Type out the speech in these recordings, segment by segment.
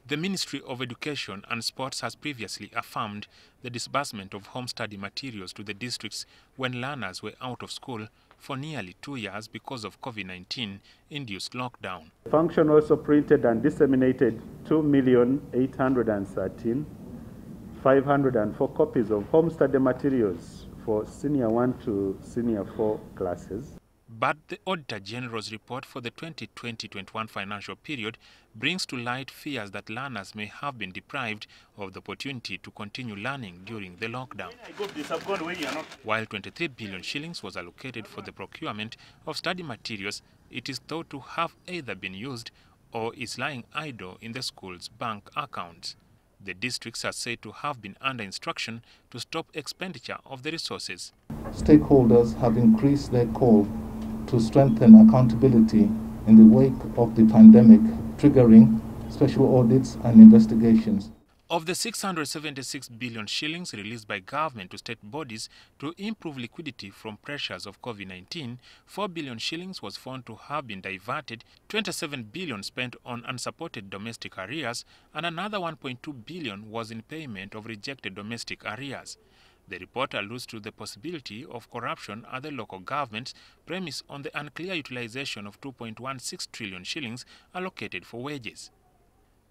The Ministry of Education and Sports has previously affirmed the disbursement of home study materials to the districts when learners were out of school for nearly 2 years because of COVID-19-induced lockdown. The function also printed and disseminated 2,813,504 copies of home study materials for Senior 1 to Senior 4 classes. But the Auditor General's report for the 2020-21 financial period brings to light fears that learners may have been deprived of the opportunity to continue learning during the lockdown. While 23 billion shillings was allocated for the procurement of study materials, it is thought to have either been used or is lying idle in the school's bank accounts. The districts are said to have been under instruction to stop expenditure of the resources. Stakeholders have increased their call to strengthen accountability in the wake of the pandemic, triggering special audits and investigations. Of the 676 billion shillings released by government to state bodies to improve liquidity from pressures of COVID-19, 4 billion shillings was found to have been diverted, 27 billion spent on unsupported domestic arrears, and another 1.2 billion was in payment of rejected domestic arrears. The report alludes to the possibility of corruption at the local governments premised on the unclear utilization of 2.16 trillion shillings allocated for wages.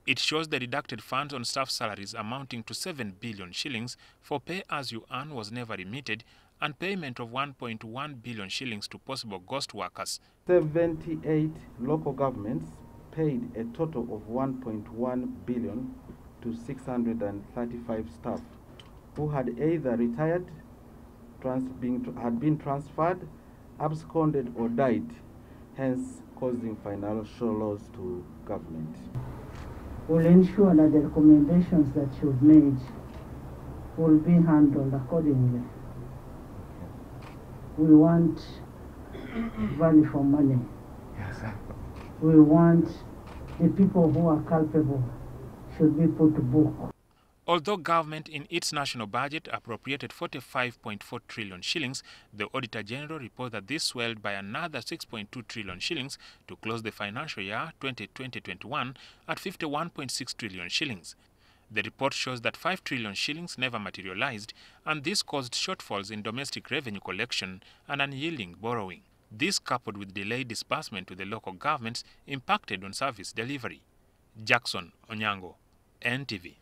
It shows the deducted funds on staff salaries amounting to 7 billion shillings for pay-as-you-earn was never remitted, and payment of 1.1 billion shillings to possible ghost workers. 78 local governments paid a total of 1.1 billion to 635 staff who had either retired, had been transferred, absconded or died, hence causing financial loss to government. We'll ensure that the recommendations that you've made will be handled accordingly. We want value for money. Yes, sir. We want the people who are culpable should be put to book. Although government in its national budget appropriated 45.4 trillion shillings, the Auditor General reports that this swelled by another 6.2 trillion shillings to close the financial year 2020-21 at 51.6 trillion shillings. The report shows that 5 trillion shillings never materialized, and this caused shortfalls in domestic revenue collection and unyielding borrowing. This, coupled with delayed disbursement to the local governments, impacted on service delivery. Jackson Onyango, NTV.